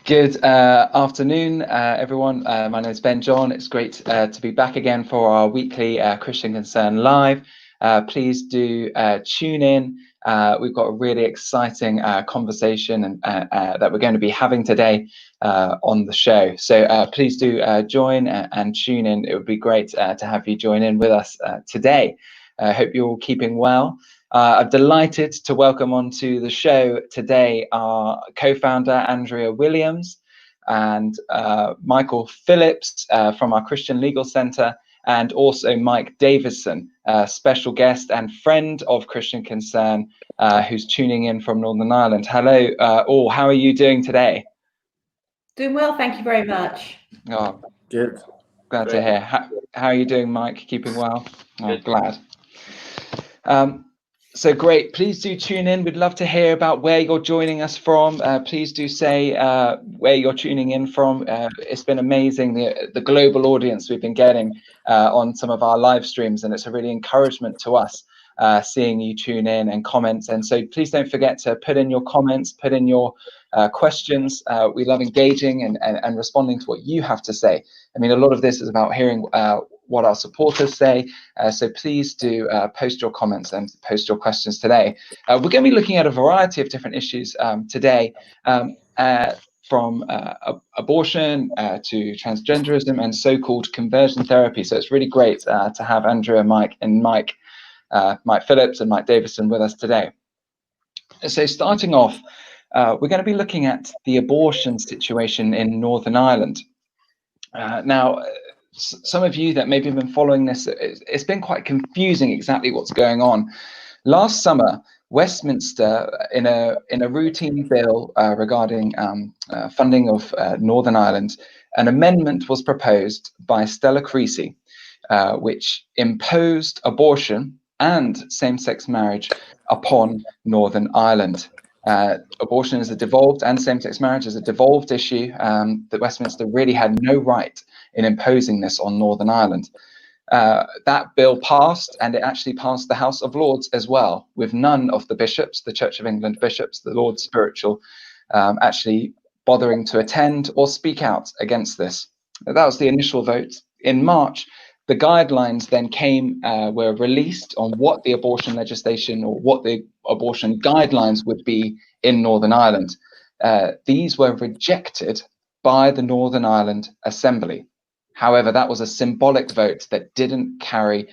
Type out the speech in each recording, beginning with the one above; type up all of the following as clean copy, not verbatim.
Good afternoon, everyone. My name is Ben John. It's great to be back again for our weekly Christian Concern Live. Please do tune in. We've got a really exciting conversation and that we're going to be having today on the show. So please do join and tune in. It would be great to have you join in with us today. I hope you're all keeping well. I'm delighted to welcome onto the show today our co-founder Andrea Williams and Michael Phillips from our Christian Legal Center, and also Mike Davidson, special guest and friend of Christian Concern, who's tuning in from Northern Ireland. Hello, all. How are you doing today? Doing well, thank you very much. Oh, good. Glad to hear. How are you doing, Mike? Keeping well? Oh, glad. So great. Please do tune in. We'd love to hear about where you're joining us from. Please do say where you're tuning in from. It's been amazing, the global audience we've been getting on some of our live streams, and it's a really encouragement to us seeing you tune in and comments. And so please don't forget to put in your comments, put in your questions. We love engaging and responding to what you have to say. I mean, a lot of this is about hearing what our supporters say. So please do post your comments and post your questions today. We're going to be looking at a variety of different issues today, from abortion to transgenderism and so-called conversion therapy. So it's really great to have Andrea, Mike Phillips and Mike Davidson with us today. So starting off, we're going to be looking at the abortion situation in Northern Ireland. Now, some of you that maybe have been following this, it's been quite confusing exactly what's going on. Last summer, Westminster, in a routine bill regarding funding of Northern Ireland, an amendment was proposed by Stella Creasy, which imposed abortion and same-sex marriage upon Northern Ireland. Abortion is a devolved, and same-sex marriage is a devolved issue that Westminster really had no right in imposing this on Northern Ireland. That bill passed, and it actually passed the House of Lords as well, with none of the bishops, the Church of England bishops, the Lords Spiritual, actually bothering to attend or speak out against this. That was the initial vote. In March, the guidelines then were released on what the abortion legislation or what the abortion guidelines would be in Northern Ireland. These were rejected by the Northern Ireland Assembly. However, that was a symbolic vote that didn't carry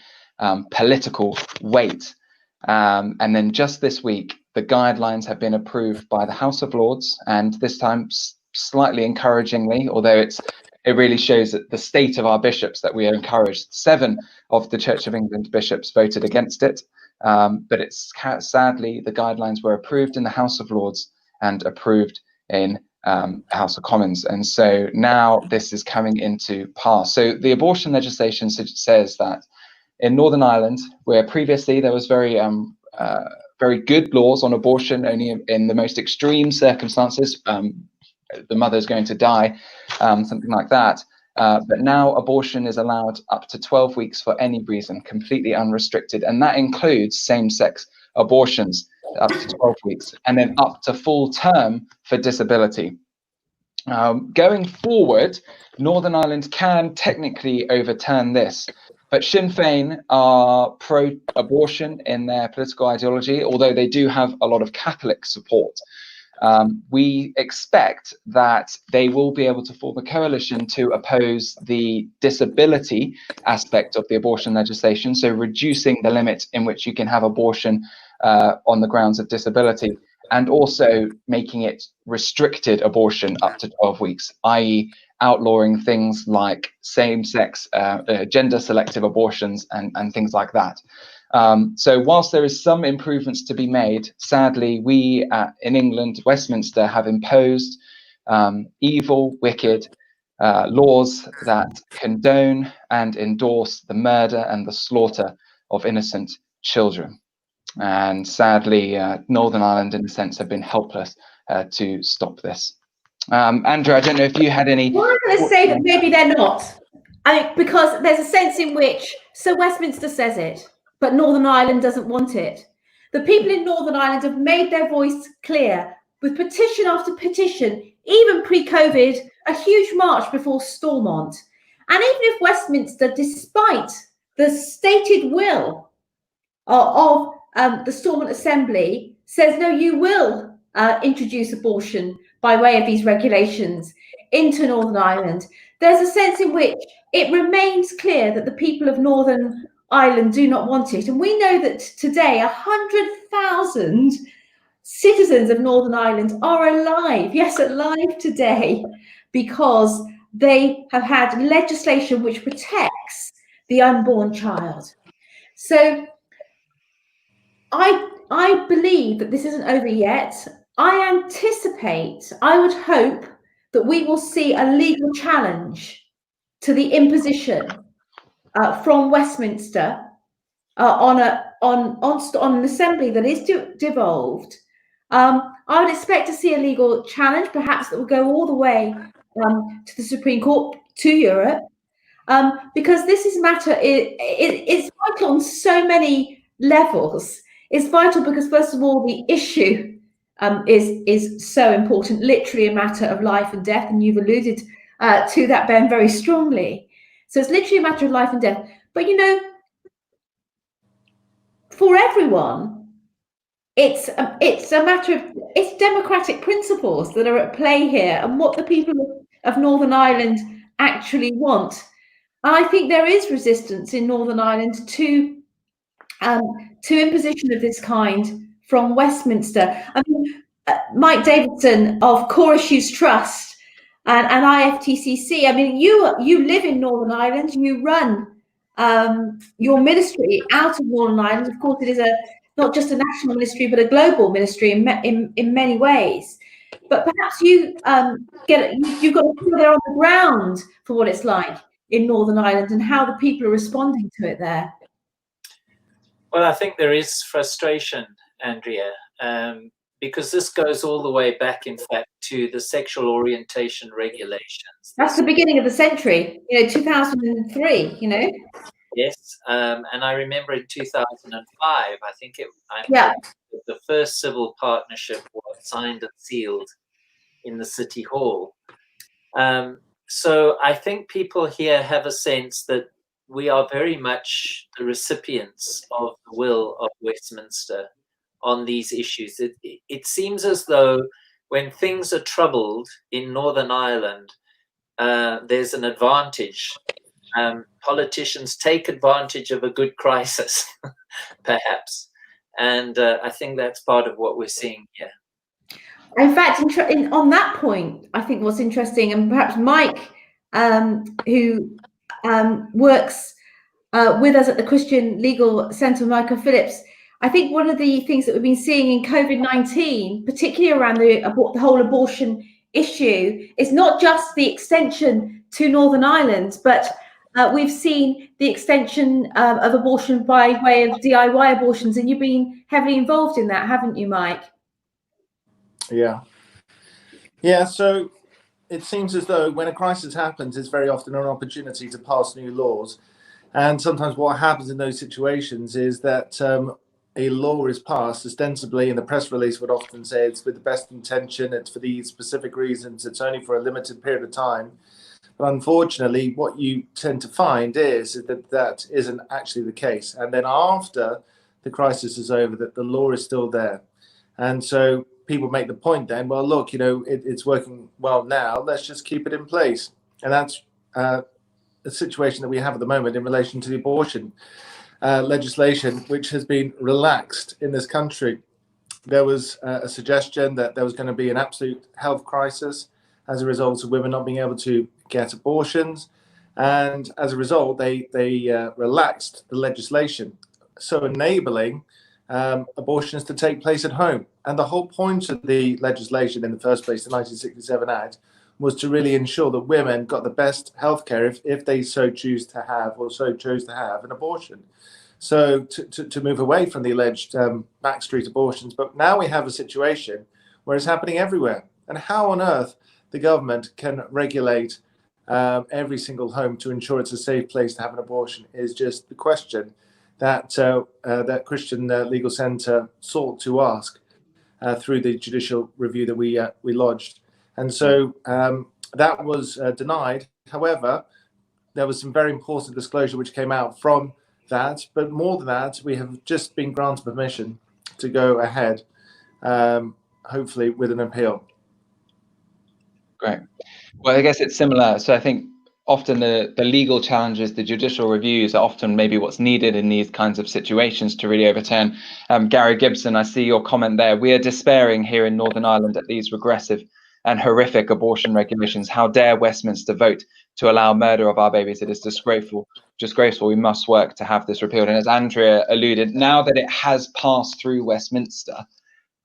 political weight. And then just this week, the guidelines have been approved by the House of Lords, and this time slightly encouragingly, although it really shows that the state of our bishops that we are encouraged. 7 of the Church of England bishops voted against it, but it's sadly the guidelines were approved in the House of Lords and approved in House of Commons, and so now this is coming into pass. So the abortion legislation says that in Northern Ireland, where previously there was very good laws on abortion, only in the most extreme circumstances, the mother is going to die, something like that. But now abortion is allowed up to 12 weeks for any reason, completely unrestricted, and that includes same-sex abortions up to 12 weeks, and then up to full term for disability. Going forward, Northern Ireland can technically overturn this, but Sinn Féin are pro-abortion in their political ideology, although they do have a lot of Catholic support. We expect that they will be able to form a coalition to oppose the disability aspect of the abortion legislation, so reducing the limit in which you can have abortion on the grounds of disability, and also making it restricted abortion up to 12 weeks, i.e. outlawing things like same-sex, gender-selective abortions and things like that. So whilst there is some improvements to be made, sadly, we in England, Westminster, have imposed evil, wicked laws that condone and endorse the murder and the slaughter of innocent children. And sadly, Northern Ireland, in a sense, have been helpless to stop this. Andrea, I don't know if you had any... Well, I'm going to say that maybe they're not. I mean, because there's a sense in which, so Westminster says it, but Northern Ireland doesn't want it. The people in Northern Ireland have made their voice clear with petition after petition even pre-COVID, a huge march before Stormont. And even if Westminster, despite the stated will of the Stormont Assembly, says, no, you will introduce abortion by way of these regulations into Northern Ireland, there's a sense in which it remains clear that the people of Northern Ireland do not want it. And we know that today 100,000 citizens of Northern Ireland are alive, yes, alive today, because they have had legislation which protects the unborn child. So I believe that this isn't over yet. I anticipate, I would hope that we will see a legal challenge to the imposition from Westminster on an assembly that is devolved. I would expect to see a legal challenge, perhaps that will go all the way to the Supreme Court, to Europe, because this is matter. It's vital on so many levels. It's vital because, first of all, the issue is so important, literally a matter of life and death, and you've alluded to that, Ben, very strongly. So it's literally a matter of life and death. But, you know, for everyone, it's a matter of, it's democratic principles that are at play here, and what the people of Northern Ireland actually want. And I think there is resistance in Northern Ireland to imposition of this kind from Westminster. I mean, Mike Davidson of Core Issues Trust and IFTCC. I mean, you live in Northern Ireland. You run your ministry out of Northern Ireland. Of course, it is not just a national ministry, but a global ministry in many ways. But perhaps you've got to feel there on the ground for what it's like in Northern Ireland and how the people are responding to it there. Well, I think there is frustration, Andrea, because this goes all the way back, in fact, to the sexual orientation regulations. That's the beginning of the century, 2003, Yes, and I remember in 2005, I think the first civil partnership was signed and sealed in the City Hall. So I think people here have a sense that we are very much the recipients of the will of Westminster on these issues. It seems as though when things are troubled in Northern Ireland, there's an advantage. Politicians take advantage of a good crisis, perhaps. And I think that's part of what we're seeing here. In fact, on that point, I think what's interesting, and perhaps Mike, who works with us at the Christian Legal Centre, Michael Phillips, I think one of the things that we've been seeing in COVID-19, particularly around the whole abortion issue, is not just the extension to Northern Ireland, but we've seen the extension of abortion by way of DIY abortions, and you've been heavily involved in that, haven't you, Mike? Yeah, so it seems as though when a crisis happens, it's very often an opportunity to pass new laws. And sometimes what happens in those situations is that a law is passed, ostensibly, and the press release would often say it's with the best intention, it's for these specific reasons, it's only for a limited period of time. But unfortunately, what you tend to find is that that isn't actually the case. And then after the crisis is over, that the law is still there. And so people make the point then, well, look, it's working well now, let's just keep it in place. And that's a situation that we have at the moment in relation to the abortion legislation, which has been relaxed in this country. There was a suggestion that there was going to be an absolute health crisis as a result of women not being able to get abortions. And as a result, they relaxed the legislation, so enabling abortions to take place at home. And the whole point of the legislation in the first place, the 1967 Act, was to really ensure that women got the best healthcare if they so chose to have an abortion. So to move away from the alleged backstreet abortions. But now we have a situation where it's happening everywhere. And how on earth the government can regulate every single home to ensure it's a safe place to have an abortion is just the question that that Christian Legal Centre sought to ask through the judicial review that we lodged. And so that was denied. However, there was some very important disclosure which came out from that. But more than that, we have just been granted permission to go ahead, hopefully with an appeal. Great. Well, I guess it's similar. So I think often the legal challenges, the judicial reviews are often maybe what's needed in these kinds of situations to really overturn. Gary Gibson, I see your comment there. We are despairing here in Northern Ireland at these regressive and horrific abortion regulations. How dare Westminster vote to allow murder of our babies? It is disgraceful. Disgraceful. We must work to have this repealed. And as Andrea alluded, now that it has passed through Westminster,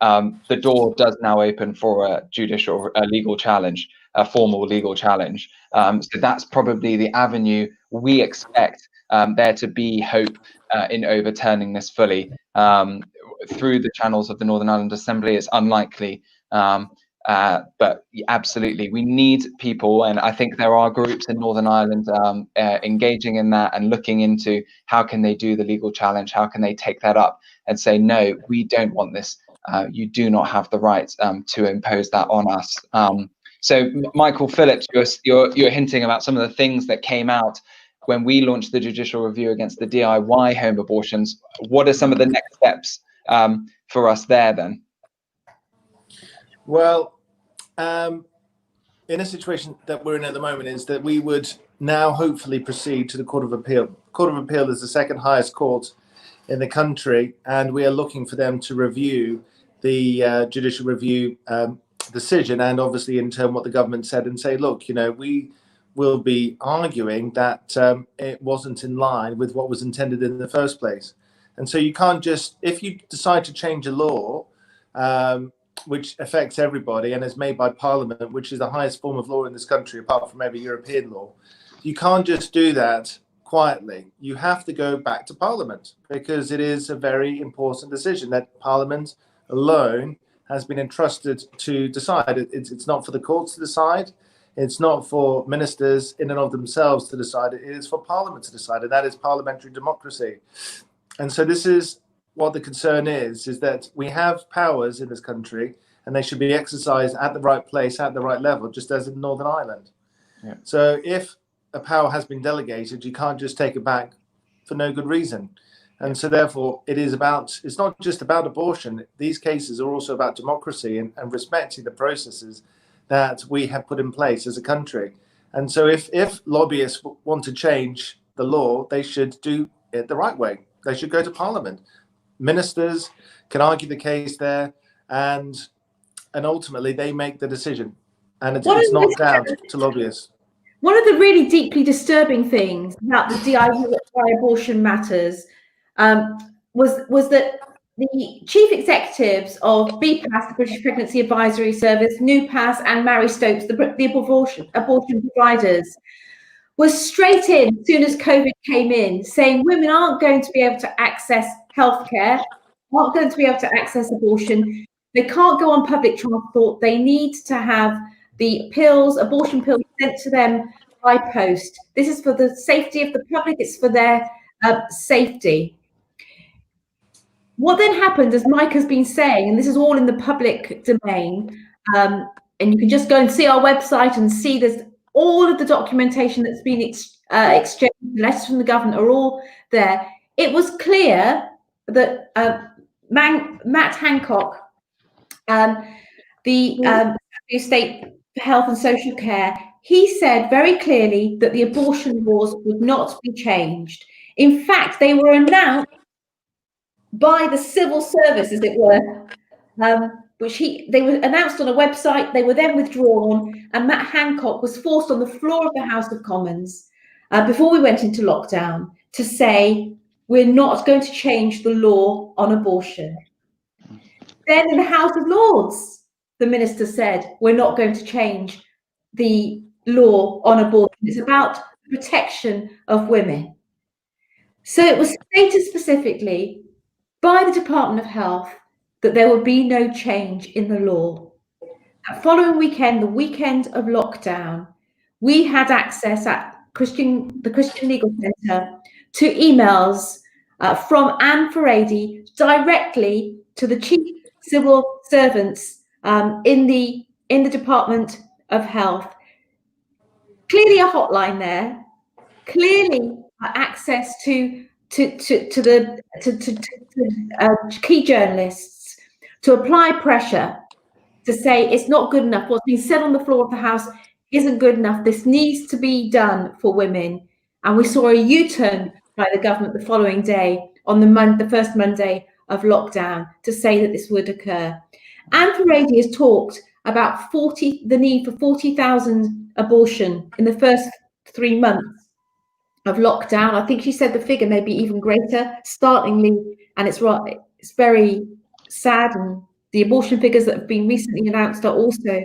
the door does now open for a legal challenge, a formal legal challenge. So that's probably the avenue we expect there to be hope in overturning this fully. Through the channels of the Northern Ireland Assembly, it's unlikely. But absolutely, we need people, and I think there are groups in Northern Ireland engaging in that and looking into how can they do the legal challenge, how can they take that up and say, no, we don't want this. You do not have the right to impose that on us. So, Michael, Phillips, you're hinting about some of the things that came out when we launched the judicial review against the DIY home abortions. What are some of the next steps for us there then? Well, in a situation that we're in at the moment is that we would now hopefully proceed to the Court of Appeal. Court of Appeal is the second highest court in the country, and we are looking for them to review the judicial review decision, and obviously in turn what the government said, and say, look, you know, we will be arguing that it wasn't in line with what was intended in the first place. And so you can't just, if you decide to change a law, which affects everybody and is made by Parliament, which is the highest form of law in this country, apart from maybe European law, you can't just do that quietly. You have to go back to Parliament, because it is a very important decision that Parliament alone has been entrusted to decide. It's not for the courts to decide. It's not for ministers in and of themselves to decide. It is for Parliament to decide, and that is parliamentary democracy. And so this is what the concern is that we have powers in this country, and they should be exercised at the right place, at the right level, just as in Northern Ireland. Yeah. So if a power has been delegated, you can't just take it back for no good reason. And so therefore it's not just about abortion. These cases are also about democracy and respecting the processes that we have put in place as a country. And so if lobbyists want to change the law, they should do it the right way. They should go to Parliament. Ministers can argue the case there, and ultimately they make the decision. And it's not down to lobbyists. One of the really deeply disturbing things about the DIY abortion matters was that the chief executives of BPAS, the British Pregnancy Advisory Service, NUPAS, and Mary Stopes, the abortion providers, was straight in as soon as COVID came in, saying women aren't going to be able to access healthcare, aren't going to be able to access abortion. They can't go on public transport. They need to have the pills, abortion pills, sent to them by post. This is for the safety of the public. It's for their safety. What then happened, as Mike has been saying, and this is all in the public domain, and you can just go and see our website and see there's all of the documentation that's been exchanged, the letters from the government are all there. It was clear that Matt Hancock, the State for Health and Social Care, he said very clearly that the abortion laws would not be changed. In fact, they were announced by the civil service, as it were, they were announced on a website. They were then withdrawn, and Matt Hancock was forced on the floor of the House of Commons before we went into lockdown to say we're not going to change the law on abortion. Then in the House of Lords, the minister said we're not going to change the law on abortion. It's about protection of women. So it was stated specifically by the Department of Health that there would be no change in the law. That following weekend, the weekend of lockdown, we had access at the Christian Legal Centre to emails from Anne Farady directly to the chief civil servants in the in the Department of Health. Clearly a hotline there, clearly access to key journalists to apply pressure to say it's not good enough. What's been said on the floor of the House isn't good enough. This needs to be done for women. And we saw a U-turn by the government the following day on the first Monday of lockdown to say that this would occur. Anne Furedi has talked about the need for 40,000 abortion in the first 3 months of lockdown. I think she said the figure may be even greater, startlingly, and it's right. It's very sad, and the abortion figures that have been recently announced are also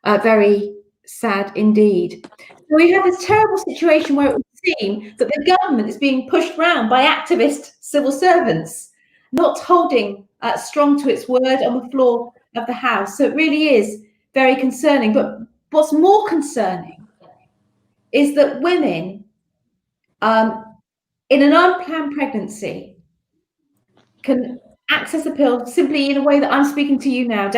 very sad indeed. So we have this terrible situation where it would seem that the government is being pushed around by activist civil servants, not holding strong to its word on the floor of the House. So it really is very concerning. But what's more concerning is that women in an unplanned pregnancy can access a pill simply in a way that I'm speaking to you now,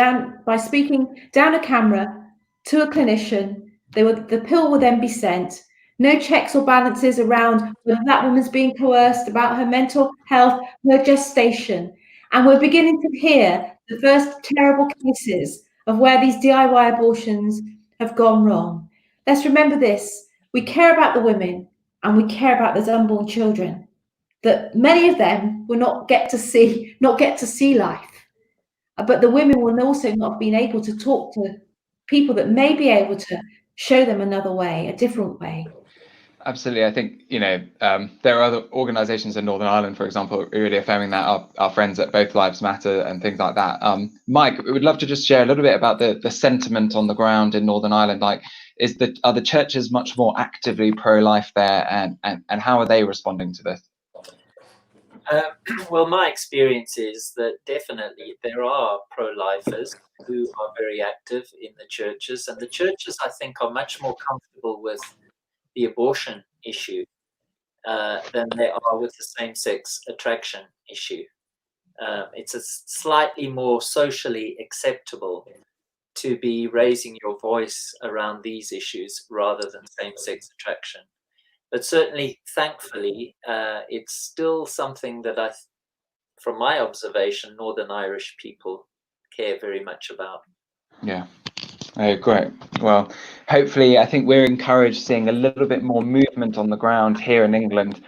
by speaking down a camera to a clinician. The pill will then be sent. No checks or balances around whether that woman's being coerced, about her mental health, her gestation. And we're beginning to hear the first terrible cases of where these DIY abortions have gone wrong. Let's remember this. We care about the women and we care about those unborn children, that many of them will not get to see life. But the women will also not have been able to talk to people that may be able to show them another way, a different way. Absolutely. I think, there are other organizations in Northern Ireland, for example, who are really affirming that, our friends at Both Lives Matter and things like that. Mike, we would love to just share a little bit about the sentiment on the ground in Northern Ireland. Like, are the churches much more actively pro-life there, and how are they responding to this? Well, my experience is that definitely there are pro-lifers who are very active in the churches, and the churches, I think, are much more comfortable with the abortion issue than they are with the same-sex attraction issue. It's a slightly more socially acceptable to be raising your voice around these issues rather than same-sex attraction. But certainly, thankfully, it's still something that from my observation, Northern Irish people care very much about. Yeah. Oh, great. Well, hopefully, I think we're encouraged seeing a little bit more movement on the ground here in England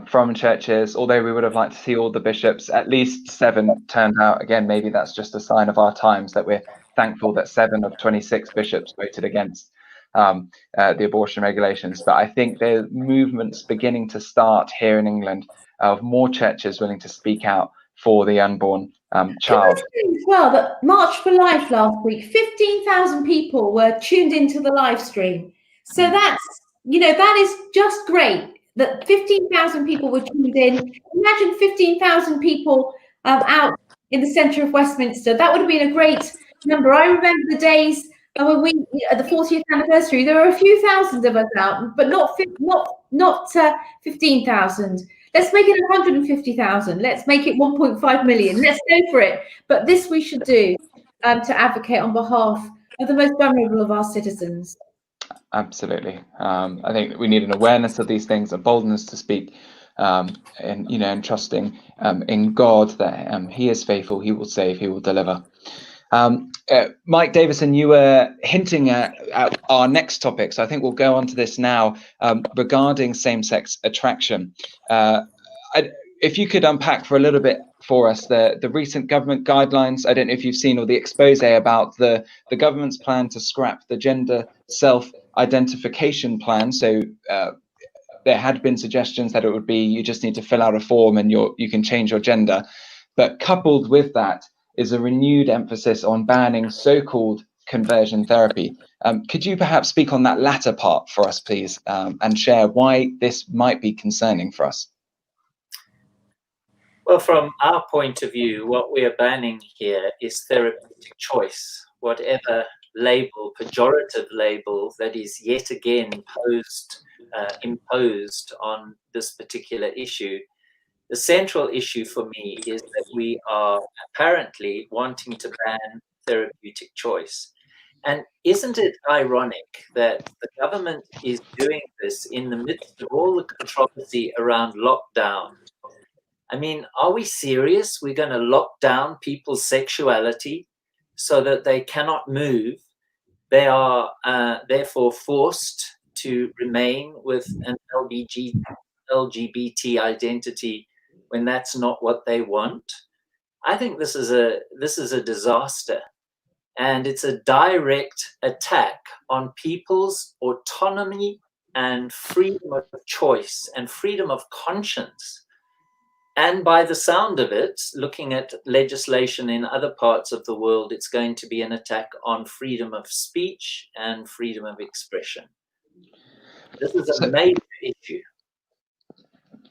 from churches, although we would have liked to see all the bishops, at least 7 turned out. Again, maybe that's just a sign of our times, that we're thankful that 7 of 26 bishops voted against the abortion regulations. But I think there's movements beginning to start here in England of more churches willing to speak out for the unborn child. As well, that March for Life last week, 15,000 people were tuned into the live stream. So that's, that is just great that 15,000 people were tuned in. Imagine 15,000 people out in the centre of Westminster. That would have been a great number. I remember the days when at the 40th anniversary, there were a few thousand of us out, but not 15,000. Let's make it 150,000. Let's make it 1.5 million. Let's go for it. But this we should do to advocate on behalf of the most vulnerable of our citizens. Absolutely. I think we need an awareness of these things, a boldness to speak, and trusting in God that He is faithful, He will save, He will deliver. Mike Davidson, you were hinting at our next topic, so I think we'll go on to this now, regarding same-sex attraction. If you could unpack for a little bit for us the recent government guidelines. I don't know if you've seen, or the expose about the government's plan to scrap the gender self-identification plan. So there had been suggestions that it would be you just need to fill out a form and you can change your gender, but coupled with that is a renewed emphasis on banning so-called conversion therapy. Could you perhaps speak on that latter part for us, please, and share why this might be concerning for us? Well, from our point of view, what we are banning here is therapeutic choice. Whatever label, pejorative label, that is yet again imposed on this particular issue. The central issue for me is that we are apparently wanting to ban therapeutic choice. And isn't it ironic that the government is doing this in the midst of all the controversy around lockdown? I mean, are we serious? We're going to lock down people's sexuality so that they cannot move. They are therefore forced to remain with an LGBT identity when that's not what they want. I think this is a disaster, and it's a direct attack on people's autonomy and freedom of choice and freedom of conscience. And by the sound of it, looking at legislation in other parts of the world, it's going to be an attack on freedom of speech and freedom of expression. This is a major issue.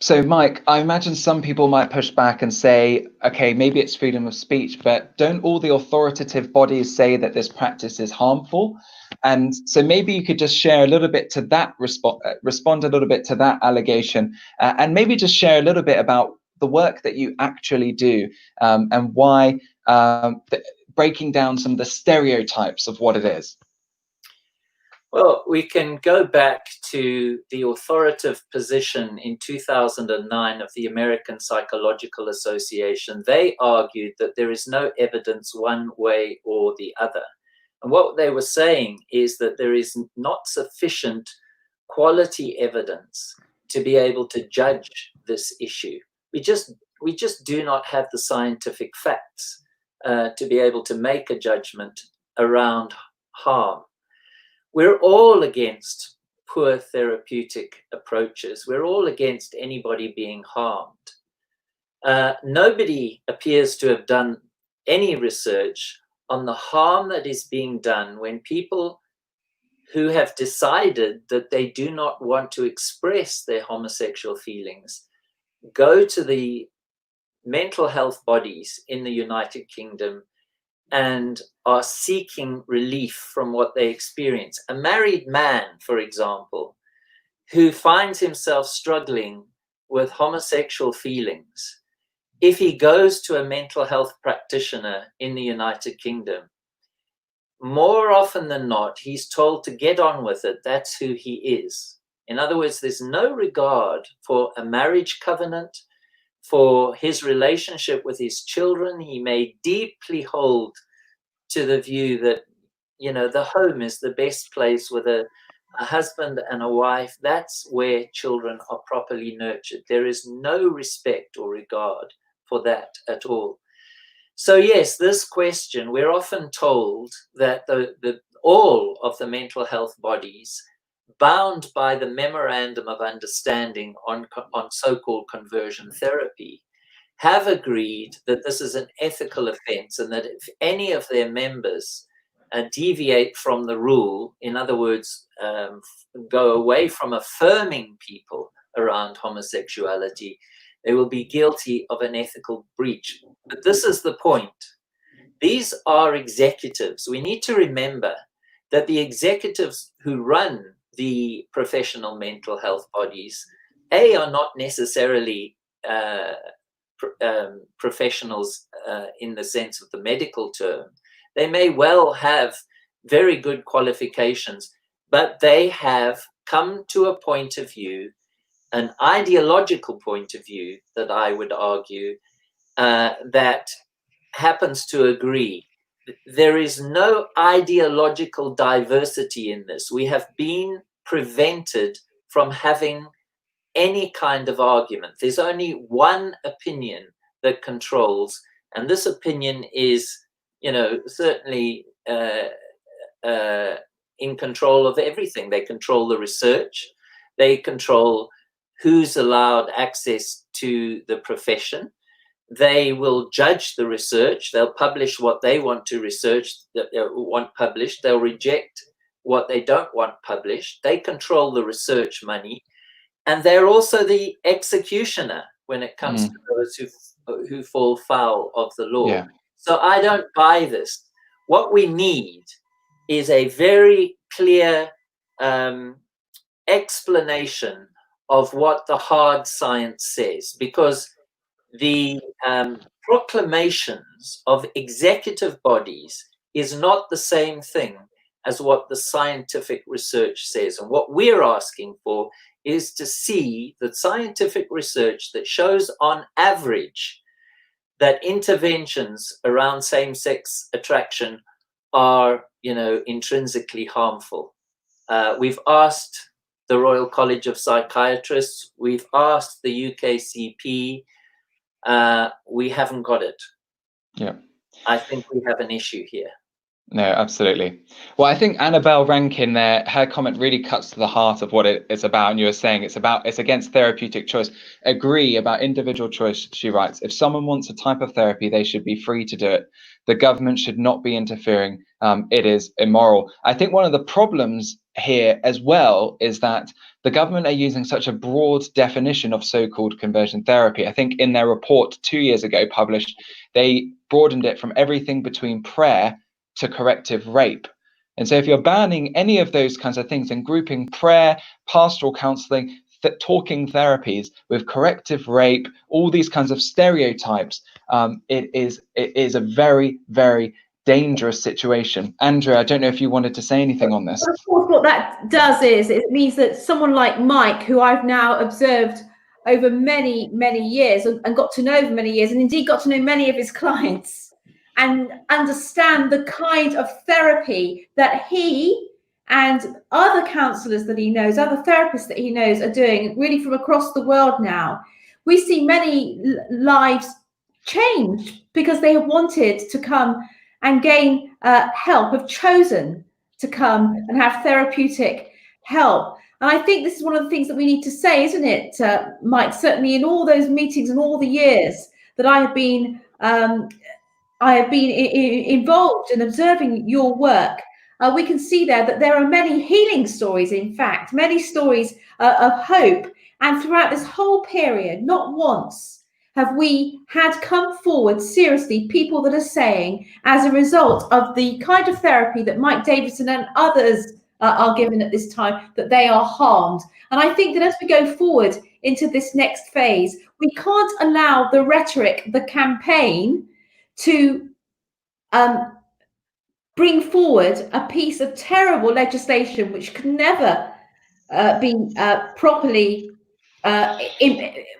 So, Mike, I imagine some people might push back and say, okay, maybe it's freedom of speech, but don't all the authoritative bodies say that this practice is harmful? And so maybe you could just share a little bit to that, respond a little bit to that allegation, and maybe just share a little bit about the work that you actually do, and why, breaking down some of the stereotypes of what it is. Well, we can go back to the authoritative position in 2009 of the American Psychological Association. They argued that there is no evidence one way or the other. And what they were saying is that there is not sufficient quality evidence to be able to judge this issue. We just do not have the scientific facts to be able to make a judgment around harm. We're all against poor therapeutic approaches. We're all against anybody being harmed. Nobody appears to have done any research on the harm that is being done when people who have decided that they do not want to express their homosexual feelings go to the mental health bodies in the United Kingdom and are seeking relief from what they experience. A married man, for example, who finds himself struggling with homosexual feelings, if he goes to a mental health practitioner in the United Kingdom, more often than not, he's told to get on with it. That's who he is. In other words, there's no regard for a marriage covenant, for his relationship with his children. He may deeply hold to the view that, you know, the home is the best place with a husband and a wife. That's where children are properly nurtured. There is no respect or regard for that at all. So yes, this question, we're often told that all of the mental health bodies bound by the Memorandum of Understanding on so-called conversion therapy have agreed that this is an ethical offense, and that if any of their members deviate from the rule, in other words, go away from affirming people around homosexuality, they will be guilty of an ethical breach. But this is the point. These are executives. We need to remember that the executives who run the professional mental health bodies, are not necessarily professionals in the sense of the medical term. They may well have very good qualifications, but they have come to a point of view, an ideological point of view, that I would argue, that happens to agree. There is no ideological diversity in this. We have been prevented from having any kind of argument. There's only one opinion that controls, and this opinion is, you know, certainly in control of everything. They control the research. They control who's allowed access to the profession. They will judge the research. They'll publish what they want to research, that they want published. They'll reject what they don't want published. They control the research money. And they're also the executioner when it comes to those who fall foul of the law. Yeah. So I don't buy this. What we need is a very clear explanation of what the hard science says, because the proclamations of executive bodies is not the same thing as what the scientific research says. And what we're asking for is to see that scientific research that shows on average that interventions around same-sex attraction are, intrinsically harmful. We've asked the Royal College of Psychiatrists, we've asked the UKCP, we haven't got it. Yeah. I think we have an issue here. No, absolutely. Well, I think Annabelle Rankin there, her comment really cuts to the heart of what it's about. And you were saying it's against therapeutic choice. Agree about individual choice, she writes. If someone wants a type of therapy, they should be free to do it. The government should not be interfering. It is immoral. I think one of the problems here as well is that the government are using such a broad definition of so-called conversion therapy. I think in their report 2 years ago published, they broadened it from everything between prayer to corrective rape. And so if you're banning any of those kinds of things and grouping prayer, pastoral counseling, talking therapies with corrective rape, all these kinds of stereotypes, it is a very, very dangerous situation. Andrea, I don't know if you wanted to say anything on this. Well, of course, what that does is it means that someone like Mike, who I've now observed over many, many years and got to know over many years, and indeed got to know many of his clients, and understand the kind of therapy that he and other counsellors that he knows, other therapists that he knows are doing, really from across the world now. We see many lives changed because they have wanted to come and gain help, have chosen to come and have therapeutic help. And I think this is one of the things that we need to say, isn't it, Mike? Certainly in all those meetings and all the years that I have been involved in observing your work, we can see there that there are many healing stories, in fact, many stories of hope. And throughout this whole period, not once have we had come forward seriously people that are saying, as a result of the kind of therapy that Mike Davidson and others are given at this time, that they are harmed. And I think that as we go forward into this next phase, we can't allow the rhetoric, the campaign, to bring forward a piece of terrible legislation which can never be properly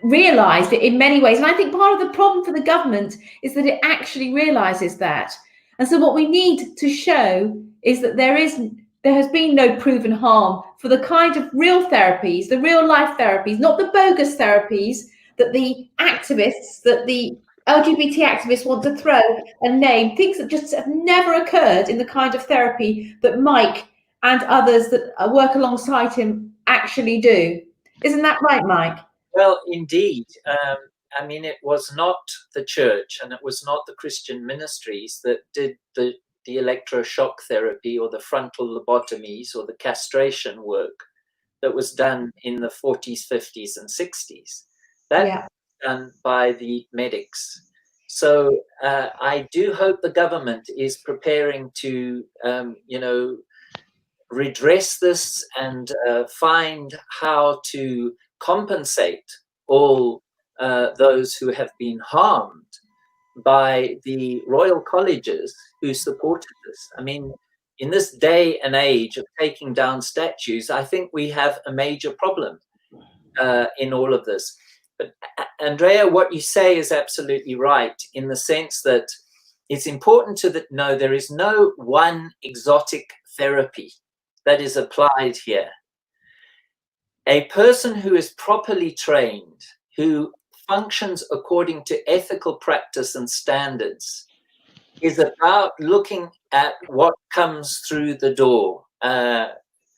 realised in many ways. And I think part of the problem for the government is that it actually realises that. And so what we need to show is that there has been no proven harm for the kind of real therapies, the real life therapies, not the bogus therapies that the activists, that the LGBT activists want to throw and name, things that just have never occurred in the kind of therapy that Mike and others that work alongside him actually do. Isn't that right, Mike? Well, indeed. I mean, it was not the church and it was not the Christian ministries that did the electroshock therapy or the frontal lobotomies or the castration work that was done in the 40s, 50s and 60s. That was done by the medics. So I do hope the government is preparing to, redress this and find how to compensate all those who have been harmed by the royal colleges who supported this. I mean, in this day and age of taking down statues, I think we have a major problem in all of this. But Andrea, what you say is absolutely right, in the sense that it's important to know there is no one exotic therapy that is applied here. A person who is properly trained, who functions according to ethical practice and standards, is about looking at what comes through the door,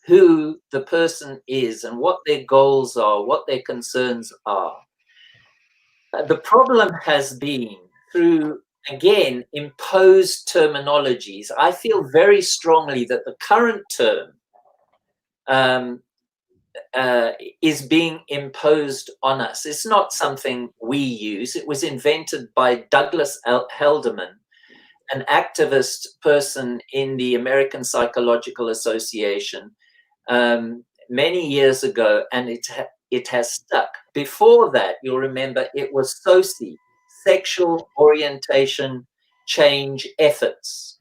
who the person is and what their goals are, what their concerns are. The problem has been through, again, imposed terminologies. I feel very strongly that the current term is being imposed on us. It's not something we use. It was invented by Douglas Helderman, an activist person in the American Psychological Association many years ago, and it has stuck. Before that, you'll remember, it was SOCI, Sexual Orientation Change Efforts.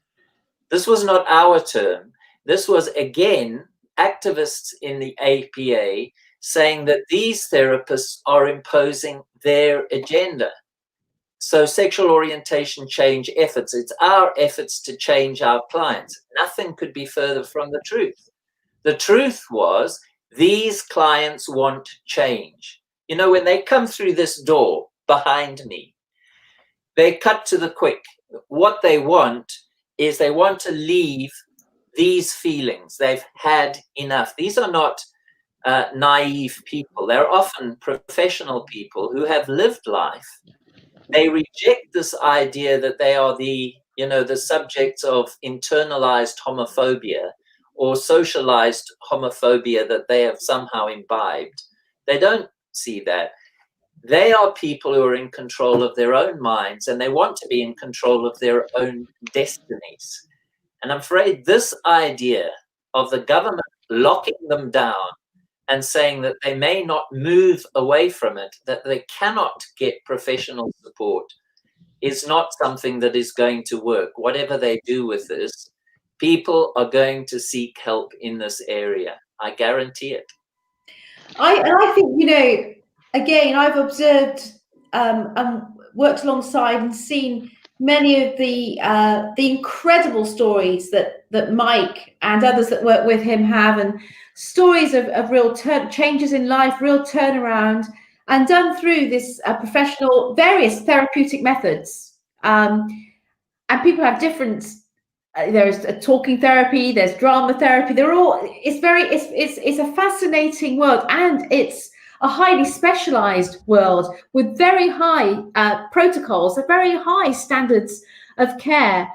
This was not our term. This was, again, activists in the APA saying that these therapists are imposing their agenda. So sexual orientation change efforts, it's our efforts to change our clients. Nothing could be further from the truth. The truth was these clients want change. You know, when they come through this door behind me, they cut to the quick. What they want is they want to leave these feelings. They've had enough. These are not naive people. They're often professional people who have lived life. They reject this idea that they are the subjects of internalized homophobia or socialized homophobia that they have somehow imbibed. They don't see that. They are people who are in control of their own minds, and they want to be in control of their own destinies. And I'm afraid this idea of the government locking them down and saying that they may not move away from it, that they cannot get professional support, is not something that is going to work. Whatever they do with this, people are going to seek help in this area. I guarantee it. I think, again, I've observed and worked alongside and seen many of the incredible stories that Mike and others that work with him have, and stories of real changes in life, real turnaround, and done through this professional, various therapeutic methods. And people have different. There's a talking therapy, there's drama therapy. They're all. It's a fascinating world, and it's a highly specialized world with very high protocols, very high standards of care.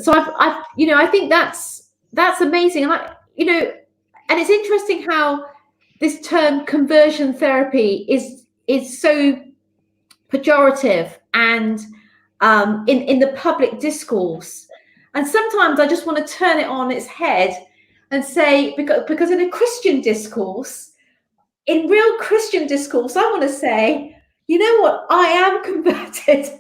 So I think that's amazing, and and it's interesting how this term conversion therapy is so pejorative and in the public discourse. And sometimes I just want to turn it on its head and say, because in a Christian discourse, in real Christian discourse, I want to say, you know what? I am converted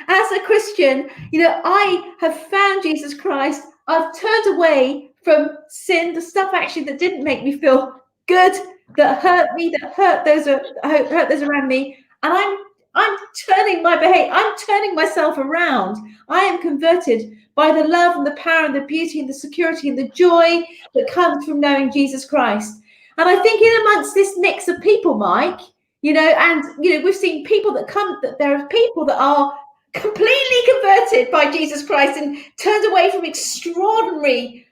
as a Christian. I have found Jesus Christ. I've turned away from sin, the stuff actually that didn't make me feel good, that hurt me, that hurt those around me. And I'm turning my behavior. I'm turning myself around. I am converted by the love and the power and the beauty and the security and the joy that comes from knowing Jesus Christ. And I think in amongst this mix of people, Mike, we've seen people that there are people that are completely converted by Jesus Christ and turned away from extraordinary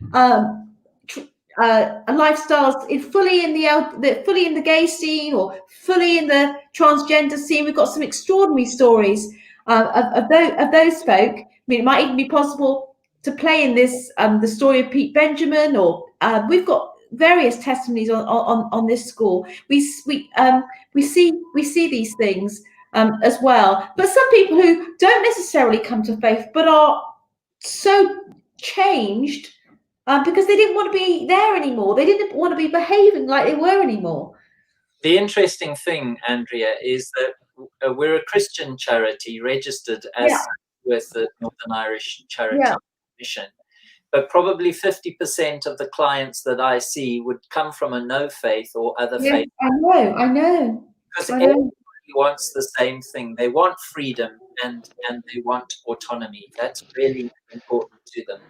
lifestyles, fully in the gay scene or fully in the transgender scene. We've got some extraordinary stories of those folk. I mean, it might even be possible to play in this the story of Pete Benjamin, or we've got various testimonies on this score. We see these things as well. But some people who don't necessarily come to faith but are so changed because they didn't want to be there anymore. They didn't want to be behaving like they were anymore. The interesting thing, Andrea, is that we're a Christian charity registered as with the Northern Irish Charity Commission. But probably 50% of the clients that I see would come from a no faith or other faith. I know. Because everybody wants the same thing. They want freedom and they want autonomy. That's really important to them.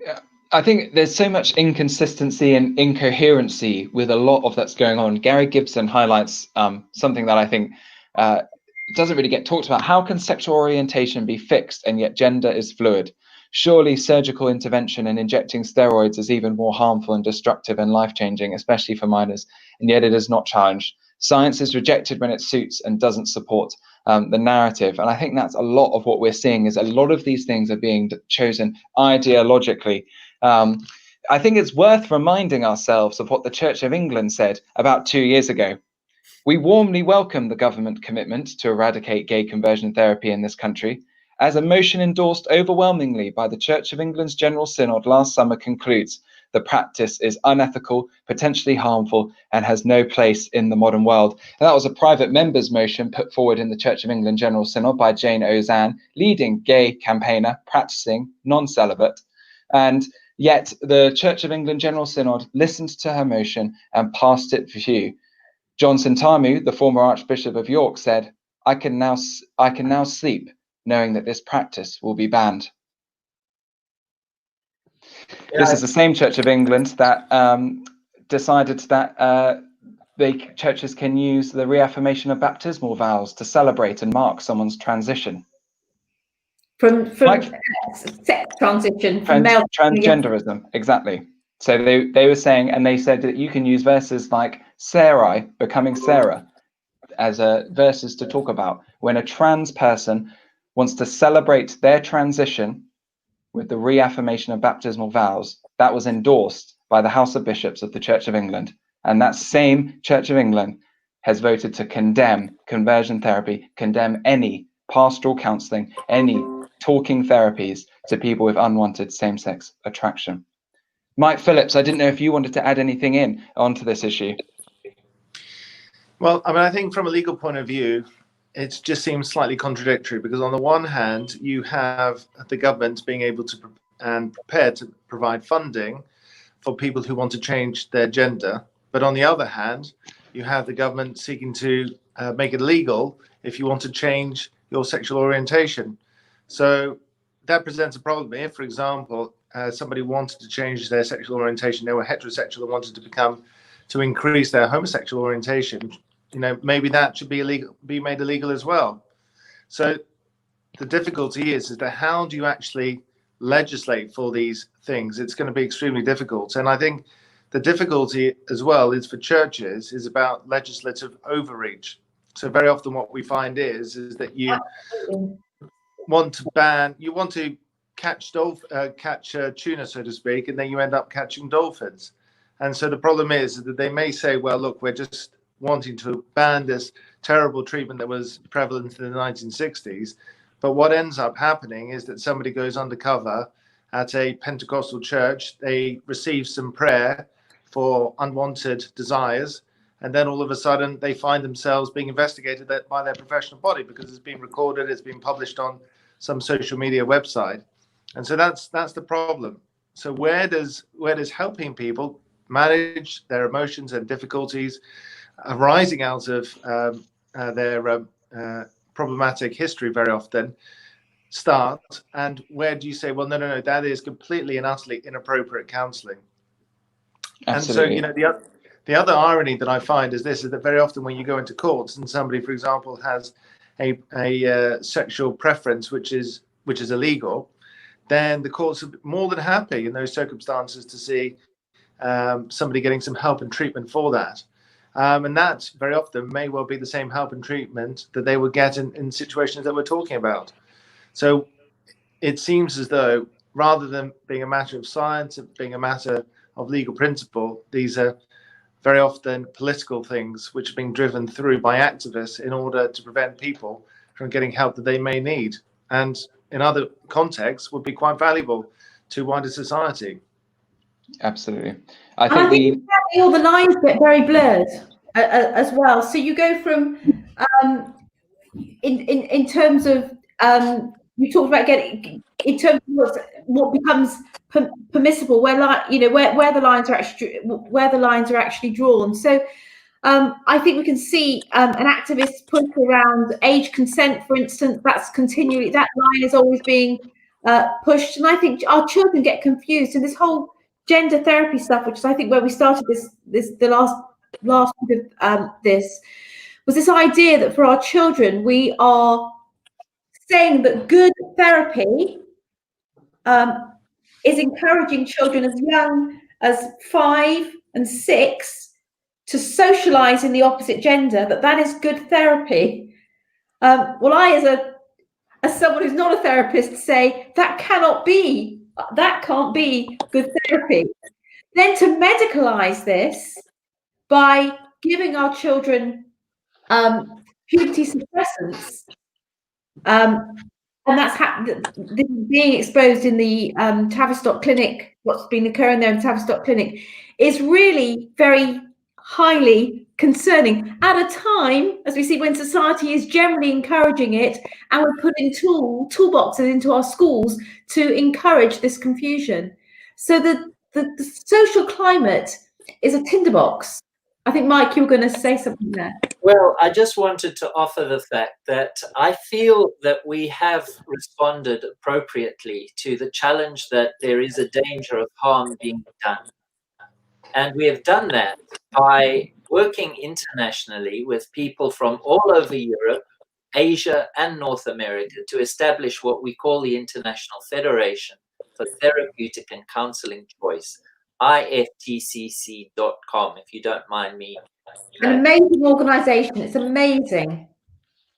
Yeah. I think there's so much inconsistency and incoherency with a lot of that's going on. Gary Gibson highlights something that I think doesn't really get talked about. How can sexual orientation be fixed and yet gender is fluid? Surely surgical intervention and injecting steroids is even more harmful and destructive and life-changing, especially for minors, and yet it is not challenged. Science is rejected when it suits and doesn't support the narrative. And I think that's a lot of what we're seeing, is a lot of these things are being chosen ideologically. I think it's worth reminding ourselves of what the Church of England said about 2 years ago. We warmly welcome the government commitment to eradicate gay conversion therapy in this country, as a motion endorsed overwhelmingly by the Church of England's General Synod last summer concludes. The practice is unethical, potentially harmful, and has no place in the modern world. And that was a private members' motion put forward in the Church of England General Synod by Jane Ozanne, leading gay campaigner, practicing, non-celibate. And Yet the Church of England General Synod listened to her motion and passed it for view. John Sentamu, the former Archbishop of York, said, I can now sleep knowing that this practice will be banned. This is the same Church of England that decided that the churches can use the reaffirmation of baptismal vows to celebrate and mark someone's transition. From sex transition, from male transgenderism, exactly. So they were saying, and they said that you can use verses like Sarai becoming Sarah as verses to talk about when a trans person wants to celebrate their transition with the reaffirmation of baptismal vows. That was endorsed by the House of Bishops of the Church of England. And that same Church of England has voted to condemn conversion therapy, condemn any pastoral counselling, any talking therapies to people with unwanted same-sex attraction. Mike Phillips, I didn't know if you wanted to add anything in onto this issue. Well, I mean, I think from a legal point of view, it just seems slightly contradictory, because on the one hand, you have the government being able to and prepared to provide funding for people who want to change their gender. But on the other hand, you have the government seeking to make it legal if you want to change your sexual orientation. So that presents a problem. If, for example, somebody wanted to change their sexual orientation, they were heterosexual and wanted to increase their homosexual orientation, maybe that should be made illegal as well. So the difficulty is that how do you actually legislate for these things? It's going to be extremely difficult. And I think the difficulty as well is for churches is about legislative overreach. So very often what we find is that you want to catch tuna, so to speak, and then you end up catching dolphins. And so the problem is that they may say, well, look, we're just wanting to ban this terrible treatment that was prevalent in the 1960s. But what ends up happening is that somebody goes undercover at a Pentecostal church, they receive some prayer for unwanted desires, and then all of a sudden they find themselves being investigated by their professional body because it's been recorded, it's been published on some social media website. And so that's the problem. So where does helping people manage their emotions and difficulties arising out of their problematic history very often start, and where do you say, well, no, that is completely and utterly inappropriate counselling? Absolutely. And so, the other irony that I find is that very often when you go into courts and somebody, for example, has a sexual preference which is illegal, then the courts are more than happy in those circumstances to see somebody getting some help and treatment for that. And that very often may well be the same help and treatment that they would get in situations that we're talking about. So it seems as though rather than being a matter of science, being a matter of legal principle, these are very often political things which are being driven through by activists in order to prevent people from getting help that they may need, and in other contexts would be quite valuable to wider society. Absolutely. I think all the lines get very blurred as well. So you go from in terms of you talked about getting in terms of what becomes permissible, where the lines are actually drawn. So I think we can see an activist push around age consent, for instance. That line is always being pushed, and I think our children get confused. And this whole gender therapy stuff, which is I think where we started the last bit of this, was this idea that for our children we are saying that good therapy is encouraging children as young as 5 and 6 to socialize in the opposite gender, that is good therapy. Well, I as someone who's not a therapist say that can't be good therapy. Then to medicalize this by giving our children puberty suppressants, and that's being exposed in the Tavistock Clinic. What's been occurring there in Tavistock Clinic is really very highly concerning at a time, as we see, when society is generally encouraging it, and we're putting toolboxes into our schools to encourage this confusion. So the social climate is a tinderbox. I think, Mike, you were going to say something there. Well, I just wanted to offer the fact that I feel that we have responded appropriately to the challenge that there is a danger of harm being done. And we have done that by working internationally with people from all over Europe, Asia, and North America to establish what we call the International Federation for Therapeutic and Counseling Choice, IFTCC.com, if you don't mind me. An amazing organization. It's amazing.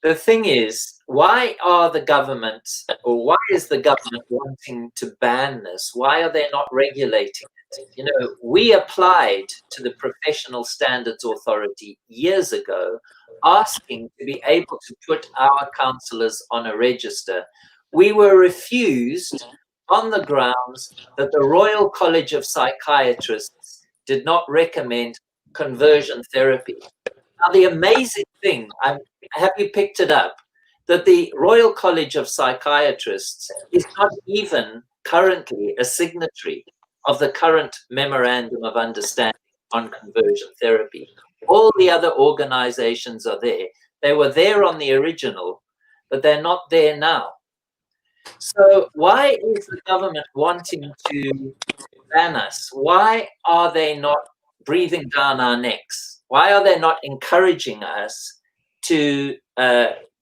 The thing is, why are the governments, or why is the government wanting to ban this? Why are they not regulating it? You know, we applied to the Professional Standards Authority years ago, asking to be able to put our counselors on a register. We were refused on the grounds that the Royal College of Psychiatrists did not recommend conversion therapy. Now, the amazing thing, have you picked it up, that the Royal College of Psychiatrists is not even currently a signatory of the current Memorandum of Understanding on Conversion Therapy. All the other organizations are there. They were there on the original, but they're not there now. So why is the government wanting to ban us? Why are they not breathing down our necks? Why are they not encouraging us to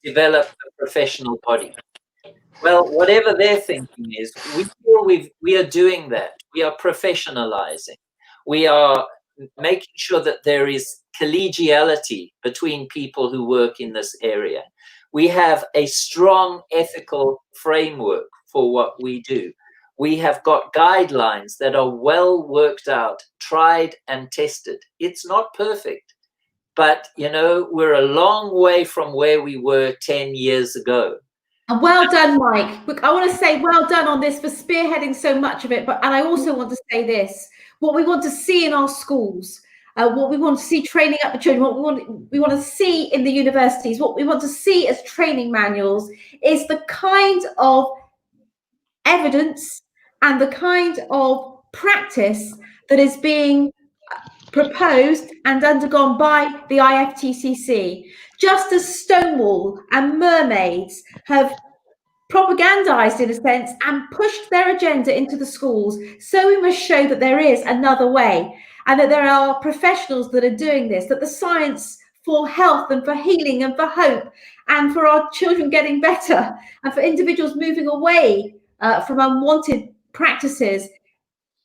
develop a professional body? Well, whatever their thinking is, we feel we are doing that. We are professionalizing. We are making sure that there is collegiality between people who work in this area. We have a strong ethical framework for what we do. We have got guidelines that are well worked out, tried and tested. It's not perfect, but, you know, we're a long way from where we were 10 years ago. And well done, Mike. Look, I want to say well done on this for spearheading so much of it. And I also want to say this, what we want to see in our schools, what we want to see training up the children, what we want to see in the universities, what we want to see as training manuals is the kind of evidence and the kind of practice that is being proposed and undergone by the IFTCC. Just as Stonewall and Mermaids have propagandized, in a sense, and pushed their agenda into the schools, so we must show that there is another way and that there are professionals that are doing this, that the science for health and for healing and for hope and for our children getting better and for individuals moving away from unwanted practices,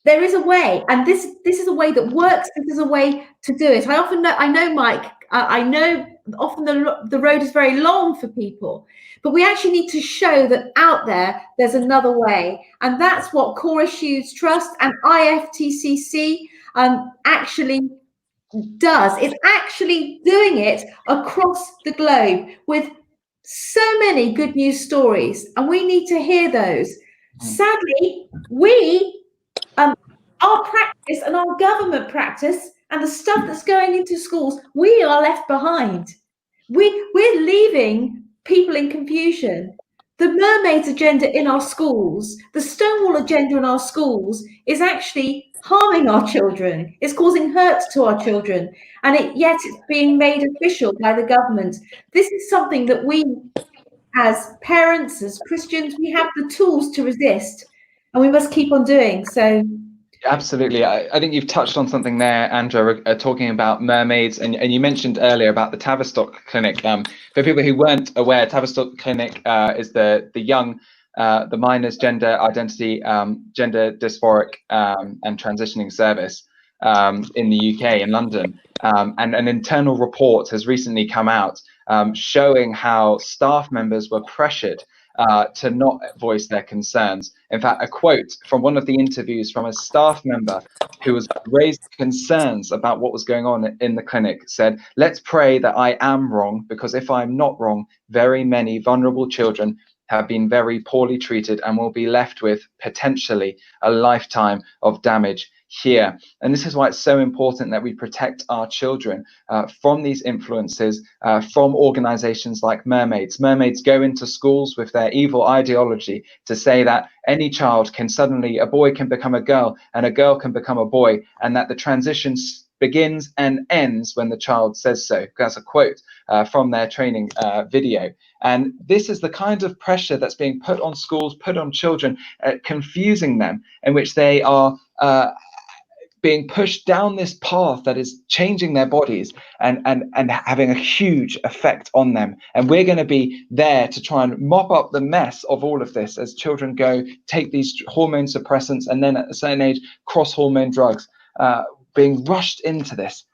there is a way, and this is a way that works. This is a way to do it. I know, Mike, I know often the road is very long for people, but we actually need to show that out there's another way, and that's what Core Issues Trust and IFTCC actually does. It's actually doing it across the globe with so many good news stories, and we need to hear those. Sadly, our practice and our government practice and the stuff that's going into schools, we are left behind. We're leaving people in confusion. The Mermaids agenda in our schools, the Stonewall agenda in our schools is actually harming our children. It's causing hurt to our children. And yet it's being made official by the government. This is something that we, as parents, as Christians, we have the tools to resist, and we must keep on doing so. Absolutely. I think you've touched on something there, Andrea, talking about mermaids, and you mentioned earlier about the Tavistock Clinic. For people who weren't aware, Tavistock Clinic is the young, the minors gender identity, gender dysphoric and transitioning service in the UK, in London. And an internal report has recently come out showing how staff members were pressured to not voice their concerns. In fact, a quote from one of the interviews from a staff member who was raised concerns about what was going on in the clinic said, "Let's pray that I am wrong, because if I'm not wrong, very many vulnerable children have been very poorly treated and will be left with potentially a lifetime of damage here. And this is why it's so important that we protect our children from these influences, from organizations like Mermaids. Mermaids go into schools with their evil ideology to say that any child can suddenly, a boy can become a girl and a girl can become a boy, and that the transition begins and ends when the child says so. That's a quote from their training video. And this is the kind of pressure that's being put on schools, put on children, confusing them, in which they are being pushed down this path that is changing their bodies and having a huge effect on them. And we're going to be there to try and mop up the mess of all of this as children go take these hormone suppressants and then at a certain age cross hormone drugs. Being rushed into this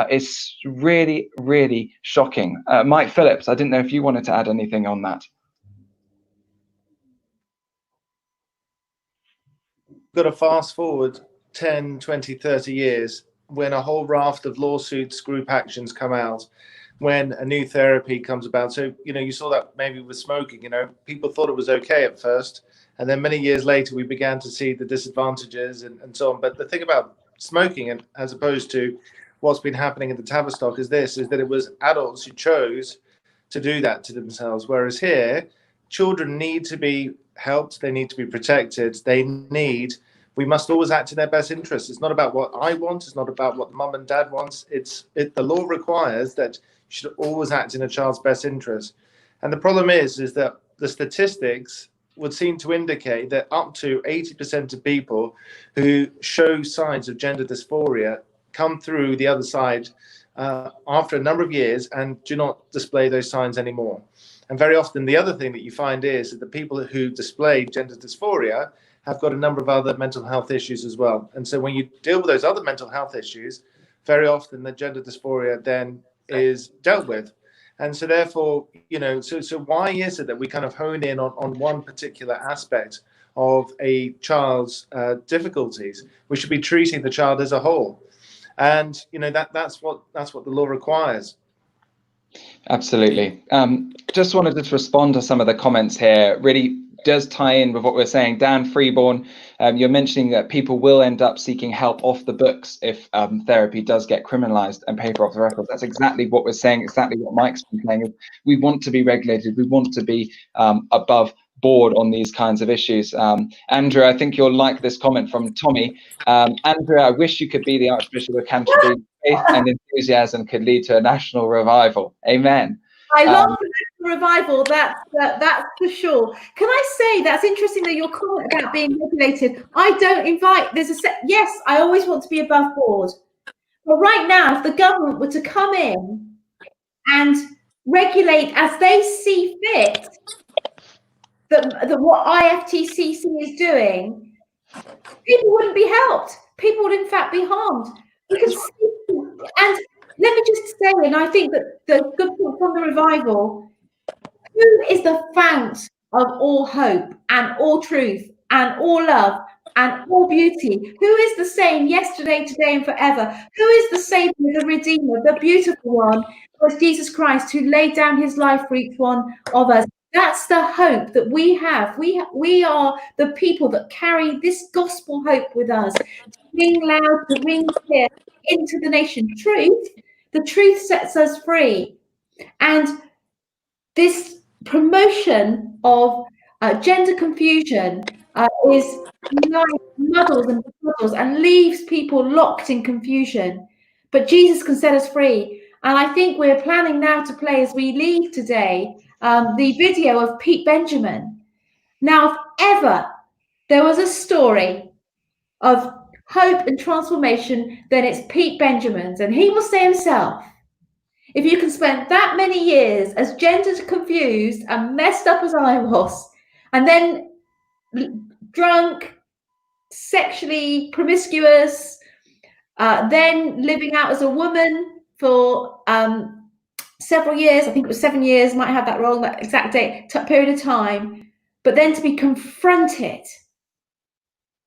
is really, really shocking. Mike Phillips, I didn't know if you wanted to add anything on that. Got to fast forward 10, 20, 30 years when a whole raft of lawsuits, group actions come out, when a new therapy comes about. So, you saw that maybe with smoking, people thought it was okay at first. And then many years later, we began to see the disadvantages and so on. But the thing about smoking, and as opposed to what's been happening in the Tavistock, is that it was adults who chose to do that to themselves. Whereas here, children need to be helped, they need to be protected, we must always act in their best interest. It's not about what I want, it's not about what mum and dad wants. The law requires that you should always act in a child's best interest. And the problem is that the statistics would seem to indicate that up to 80% of people who show signs of gender dysphoria come through the other side after a number of years and do not display those signs anymore. And very often the other thing that you find is that the people who display gender dysphoria have got a number of other mental health issues as well. And so when you deal with those other mental health issues, very often the gender dysphoria then is dealt with. And so therefore, so why is it that we kind of hone in on one particular aspect of a child's difficulties? We should be treating the child as a whole. And, that's what the law requires. Absolutely. Just wanted to respond to some of the comments here. Really does tie in with what we're saying. Dan Freeborn, you're mentioning that people will end up seeking help off the books if therapy does get criminalized and paper off the records. That's exactly what we're saying, exactly what Mike's been saying. We want to be regulated. We want to be above board on these kinds of issues. Andrea, I think you'll like this comment from Tommy. Andrea, I wish you could be the Archbishop of Canterbury. Faith and enthusiasm could lead to a national revival. Amen. I love the national revival, that's for sure. Can I say that's interesting that your comment about being regulated, I don't invite, yes, I always want to be above board. But right now, if the government were to come in and regulate as they see fit, that what IFTCC is doing, people wouldn't be helped. People would in fact be harmed. And let me just say, and I think that the good point from the revival, who is the fount of all hope and all truth and all love and all beauty? Who is the same yesterday, today, and forever? Who is the Savior, the Redeemer, the beautiful one, was Jesus Christ, who laid down his life for each one of us? That's the hope that we have. We are the people that carry this gospel hope with us, to ring loud, to ring clear into the nation. The truth sets us free. And this promotion of gender confusion is like muddles and befuddles and leaves people locked in confusion. But Jesus can set us free. And I think we're planning now to play, as we leave today, the video of Pete Benjamin. Now, if ever there was a story of hope and transformation, then it's Pete Benjamin's. And he will say himself, if you can spend that many years as gender confused and messed up as I was, and then drunk, sexually promiscuous, then living out as a woman for several years, I think it was 7 years, might have that wrong, that exact date, period of time, but then to be confronted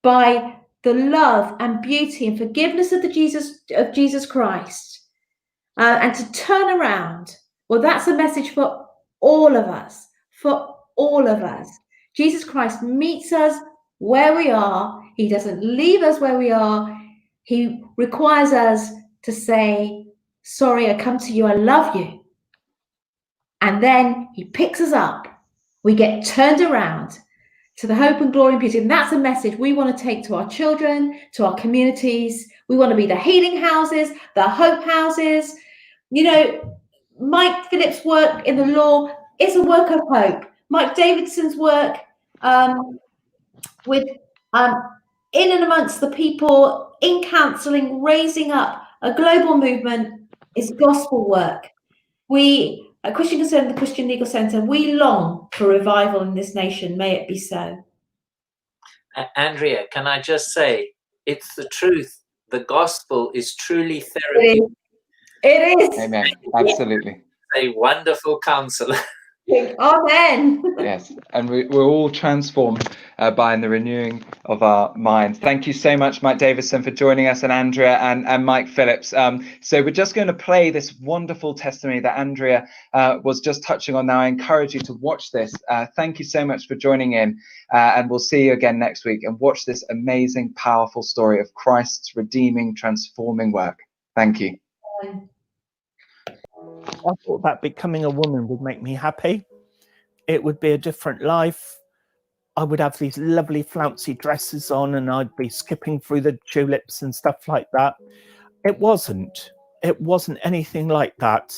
by the love and beauty and forgiveness of Jesus Christ, and to turn around, well, that's a message for all of us, Jesus Christ meets us where we are. He doesn't leave us where we are. He requires us to say, sorry, I come to you, I love you. And then he picks us up. We get turned around to the hope and glory and beauty. And that's a message we want to take to our children, to our communities. We want to be the healing houses, the hope houses. You know, Mike Phillips' work in the law is a work of hope. Mike Davidson's work with in and amongst the people, in counselling, raising up a global movement is gospel work. We, at Christian Concern, the Christian Legal Centre, we long for revival in this nation. May it be so. Andrea, can I just say, it's the truth. The gospel is truly therapy. It is. Amen. Absolutely. A wonderful counselor. Amen. Yes, and we're all transformed by the renewing of our minds. Thank you so much, Mike Davidson, for joining us, and Andrea and Mike Phillips. So we're just going to play this wonderful testimony that Andrea was just touching on now. I encourage you to watch this. Thank you so much for joining in, and we'll see you again next week, and watch this amazing, powerful story of Christ's redeeming, transforming work. Thank you. I thought that becoming a woman would make me happy. It would be a different life. I would have these lovely flouncy dresses on and I'd be skipping through the tulips and stuff like that. It wasn't anything like that.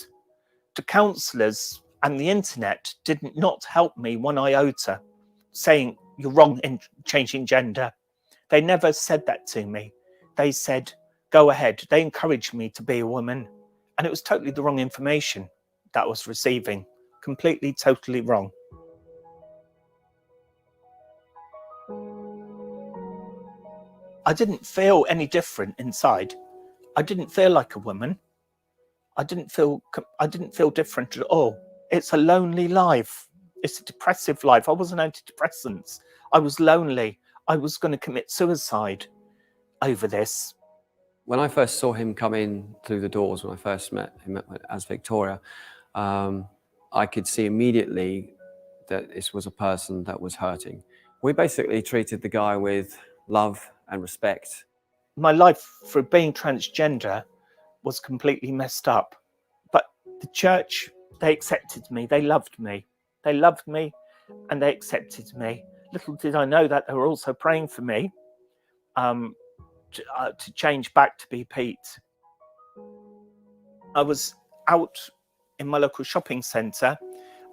The counsellors and the internet did not help me one iota, saying you're wrong in changing gender. They never said that to me. They said, go ahead. They encouraged me to be a woman. And it was totally the wrong information that I was receiving. Completely, totally wrong. I didn't feel any different inside. I didn't feel like a woman. I didn't feel different at all. It's a lonely life. It's a depressive life. I was on antidepressants. I was lonely. I was going to commit suicide over this. When I first saw him come in through the doors, when I first met him as Victoria, I could see immediately that this was a person that was hurting. We basically treated the guy with love and respect. My life for being transgender was completely messed up. But the church, they accepted me. They loved me. They loved me and they accepted me. Little did I know that they were also praying for me. To change back to be Pete. I was out in my local shopping centre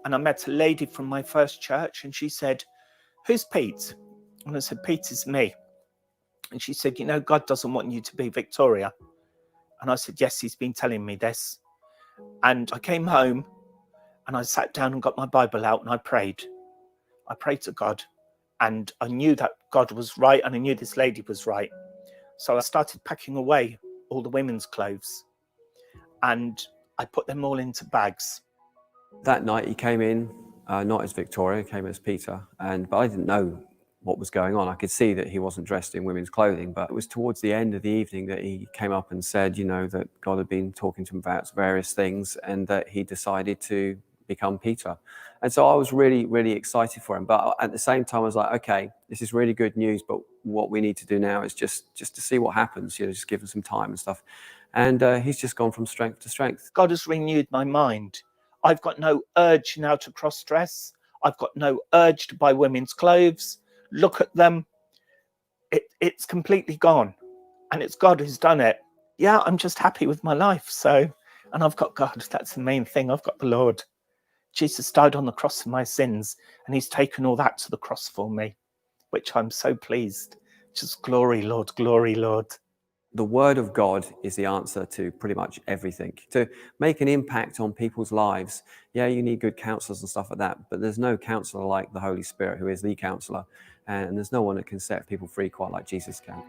and I met a lady from my first church and she said, who's Pete? And I said, Pete is me. And she said, you know, God doesn't want you to be Victoria. And I said, yes, he's been telling me this. And I came home and I sat down and got my Bible out and I prayed. I prayed to God and I knew that God was right and I knew this lady was right. So I started packing away all the women's clothes and I put them all into bags. That night he came in, not as Victoria, he came as Peter, but I didn't know what was going on. I could see that he wasn't dressed in women's clothing, but it was towards the end of the evening that he came up and said, you know, that God had been talking to him about various things and that he decided to become Peter. And so I was really, really excited for him. But at the same time, I was like, okay, this is really good news, but what we need to do now is just to see what happens, you know, just give him some time and stuff. And he's just gone from strength to strength. God has renewed my mind. I've got no urge now to cross-dress. I've got no urge to buy women's clothes. Look at them. It's completely gone. And it's God who's done it. Yeah, I'm just happy with my life. So, and I've got God. That's the main thing. I've got the Lord. Jesus died on the cross for my sins, and he's taken all that to the cross for me, which I'm so pleased. Just glory, Lord, glory, Lord. The word of God is the answer to pretty much everything. To make an impact on people's lives, yeah, you need good counselors and stuff like that, but there's no counselor like the Holy Spirit, who is the counselor, and there's no one that can set people free quite like Jesus can.